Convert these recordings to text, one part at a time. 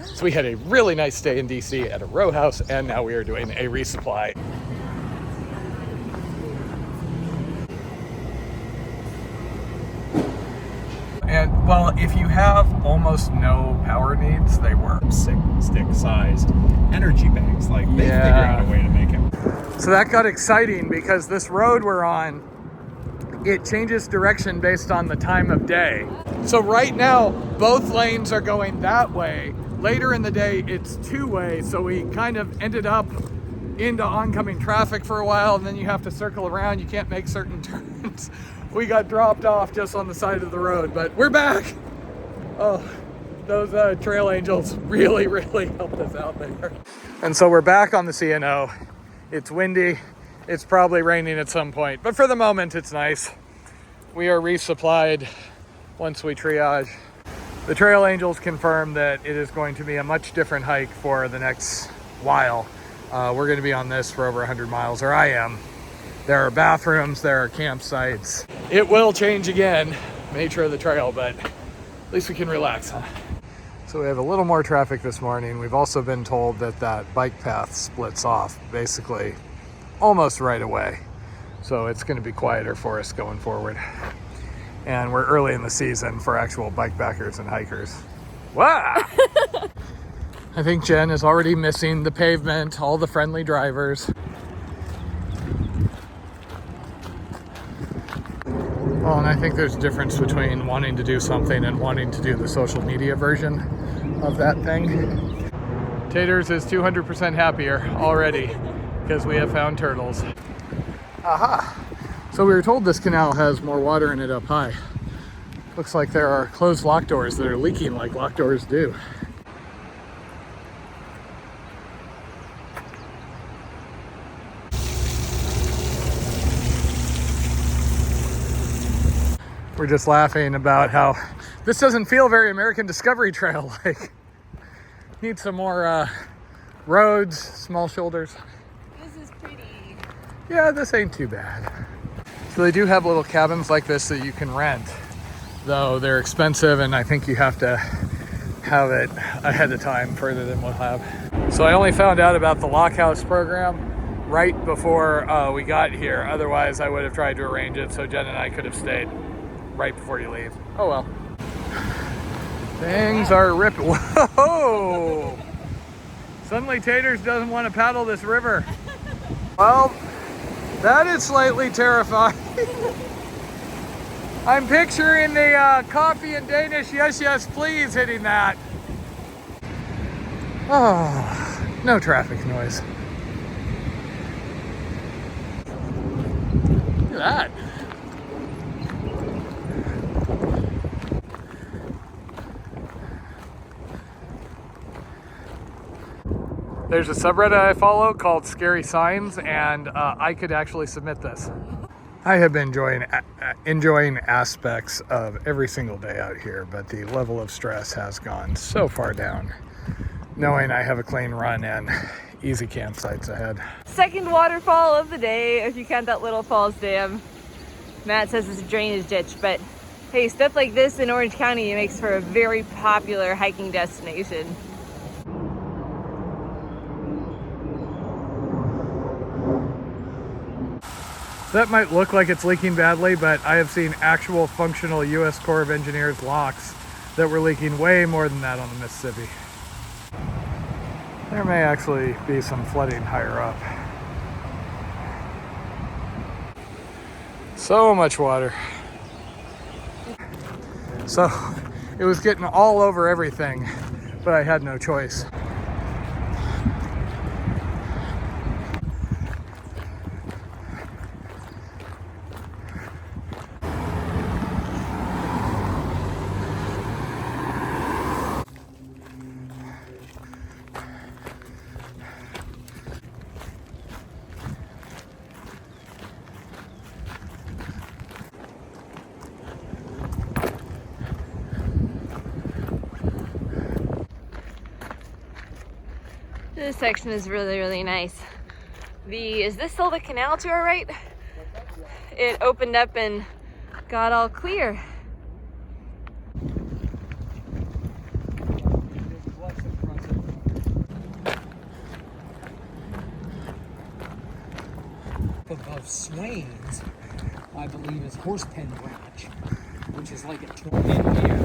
So we had a really nice stay in DC at a row house, and now we are doing a resupply. And well, if you have almost no power needs, they work. Stick-sized energy banks, like they figure out a way to make it. So that got exciting because this road we're on, it changes direction based on the time of day. So right now, both lanes are going that way. Later in the day, it's two-way, so we kind of ended up into oncoming traffic for a while, and then you have to circle around. You can't make certain turns. We got dropped off just on the side of the road, but we're back. Oh, those trail angels really helped us out there. And so we're back on the CNO. It's windy. It's probably raining at some point, but for the moment, it's nice. We are resupplied once we triage. The trail angels confirm that it is going to be a much different hike for the next while. We're going to be on this for over 100 miles, or I am. There are bathrooms, there are campsites. It will change again, nature of the trail, but at least we can relax, huh? So we have a little more traffic this morning. We've also been told that that bike path splits off basically almost right away. So it's going to be quieter for us going forward. And we're early in the season for actual bike backers and hikers. Wow! I think Jen is already missing the pavement, all the friendly drivers. Well, and I think there's a difference between wanting to do something and wanting to do the social media version of that thing. Taters is 200% happier already because we have found turtles. Aha! So we were told this canal has more water in it up high. Looks like there are closed lock doors that are leaking like lock doors do. We're just laughing about how this doesn't feel very American Discovery Trail like. Need some more roads, small shoulders. This is pretty. Yeah, this ain't too bad. So they do have little cabins like this that you can rent, though they're expensive, and I think you have to have it ahead of time further than we'll have. So I only found out about the Lock House program right before we got here. Otherwise, I would have tried to arrange it so Jen and I could have stayed right before you leave. Oh well. Things are ripping. Whoa! Suddenly Taters doesn't want to paddle this river. Well, that is slightly terrifying. I'm picturing the coffee and Danish yes please hitting that. Oh, no traffic noise. Look at that. There's a subreddit I follow called Scary Signs, and I could actually submit this. I have been enjoying aspects of every single day out here, but the level of stress has gone so far down, knowing I have a clean run and easy campsites ahead. Second waterfall of the day, if you count that Little Falls Dam. Matt says it's a drainage ditch, but hey, stuff like this in Orange County makes for a very popular hiking destination. That might look like it's leaking badly, but I have seen actual functional U.S. Corps of Engineers locks that were leaking way more than that on the Mississippi. There may actually be some flooding higher up. So much water. So it was getting all over everything, but I had no choice. This section is really nice. Is this still the canal to our right? It opened up and got all clear. of Swains, I believe, is Horsepen Branch, which is like a 20 year.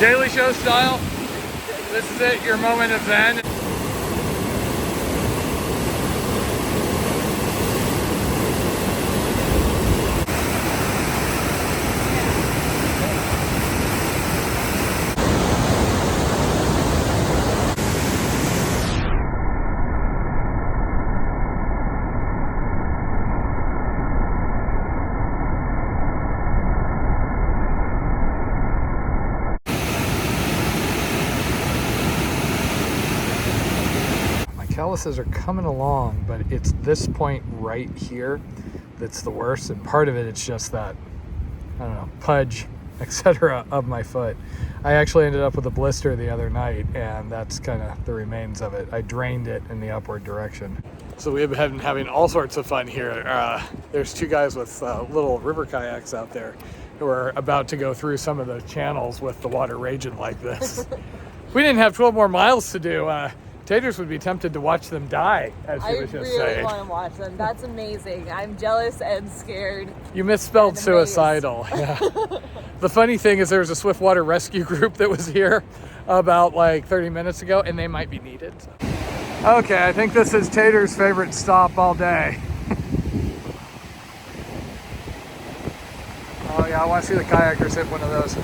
Daily Show style. This is it, your moment of zen. Calluses are coming along, but it's this point right here that's the worst, and part of it, it's just that, I don't know, pudge, etc. of my foot. I actually ended up with a blister the other night, and that's kind of the remains of it. I drained it in the upward direction. So we have been having all sorts of fun here. There's two guys with little river kayaks out there who are about to go through some of the channels with the water raging like this. We didn't have 12 more miles to do. Taters would be tempted to watch them die, as she was just saying. I really want to watch them. That's amazing. I'm jealous and scared. You misspelled suicidal. Yeah. The funny thing is there was a Swiftwater rescue group that was here about like 30 minutes ago, and they might be needed. So. Okay, I think this is Tater's favorite stop all day. Oh yeah, I want to see the kayakers hit one of those.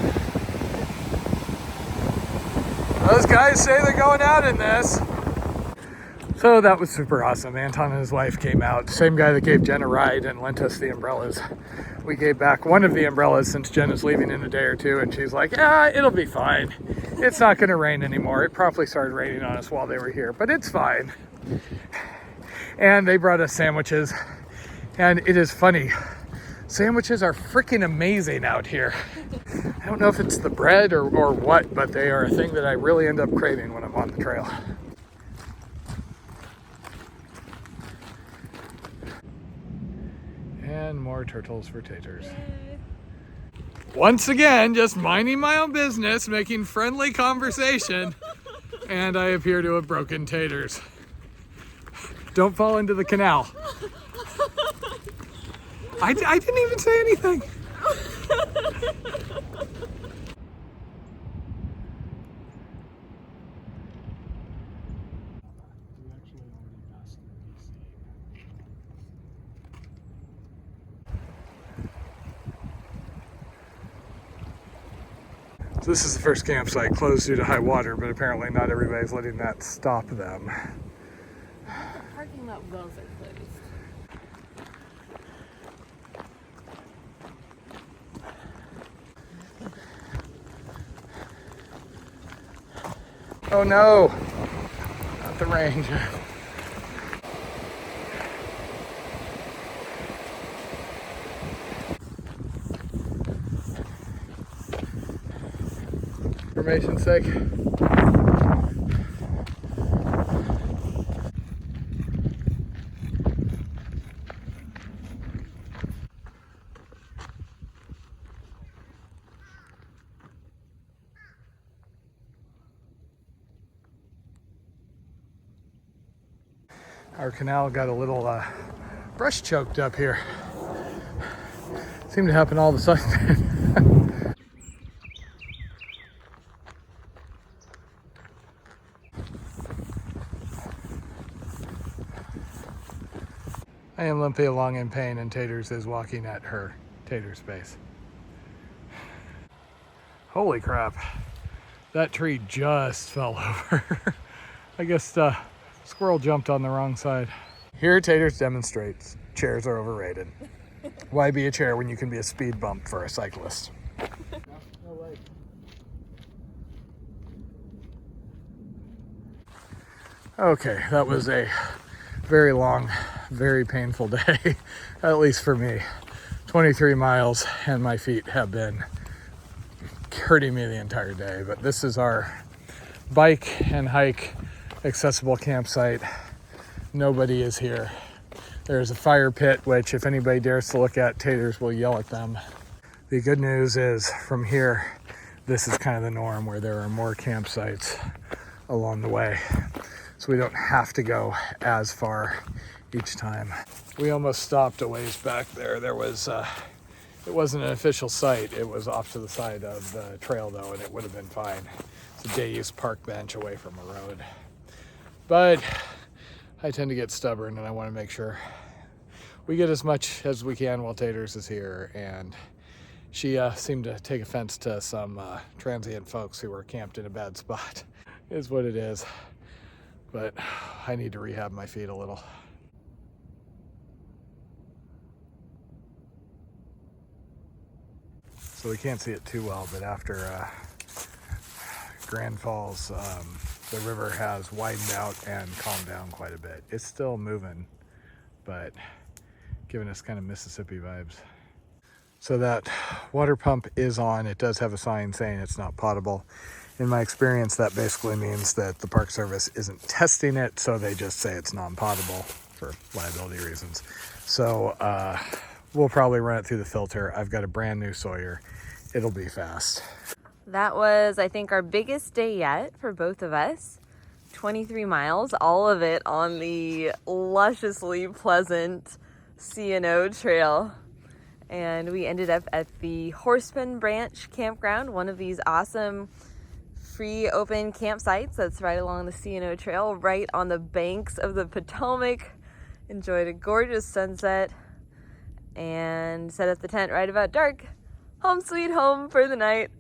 Those guys say they're going out in this. So that was super awesome. Anton and his wife came out. Same guy that gave Jen a ride and lent us the umbrellas. We gave back one of the umbrellas since Jen is leaving in a day or two, and she's like, yeah, it'll be fine. It's not gonna rain anymore. It probably started raining on us while they were here, but it's fine. And they brought us sandwiches, and it is funny. Sandwiches are freaking amazing out here. I don't know if it's the bread or what, but they are a thing that I really end up craving when I'm on the trail. And more turtles for Taters. Yay. Once again, just minding my own business, making friendly conversation, and I appear to have broken Taters. Don't fall into the canal. I didn't even say anything. So this is the first campsite closed due to high water, but apparently not everybody's letting that stop them. The parking lot wells are closed. Oh no, not the ranger. Information's sake. Our canal got a little brush choked up here. Seemed to happen all of a sudden. I am limping along in pain, and Taters is walking at her tater space. Holy crap. That tree just fell over. I guess squirrel jumped on the wrong side. Here, Taters demonstrates chairs are overrated. Why be a chair when you can be a speed bump for a cyclist? No way. Okay, that was a very long, very painful day, at least for me. 23 miles, and my feet have been hurting me the entire day. But this is our bike and hike accessible campsite. Nobody is here. There's a fire pit, which if anybody dares to look at, taters will yell at them. The good news is from here, this is kind of the norm where there are more campsites along the way. So we don't have to go as far each time. We almost stopped a ways back there. There was, it wasn't an official site. It was off to the side of the trail though, and it would have been fine. It's a day use park bench away from a road. But I tend to get stubborn and I want to make sure we get as much as we can while Taters is here. And she seemed to take offense to some transient folks who were camped in a bad spot, is what it is. But I need to rehab my feet a little. So we can't see it too well, but after Grand Falls, the river has widened out and calmed down quite a bit. It's still moving, but giving us kind of Mississippi vibes. So that water pump is on. It does have a sign saying it's not potable. In my experience, that basically means that the Park Service isn't testing it, so they just say it's non-potable for liability reasons. So we'll probably run it through the filter. I've got a brand new Sawyer. It'll be fast. That was, I think, our biggest day yet for both of us. 23 miles, all of it on the lusciously pleasant C&O trail. And we ended up at the Horseman Branch campground, one of these awesome free open campsites that's right along the C&O trail, right on the banks of the Potomac. Enjoyed a gorgeous sunset and set up the tent right about dark. Home sweet home for the night.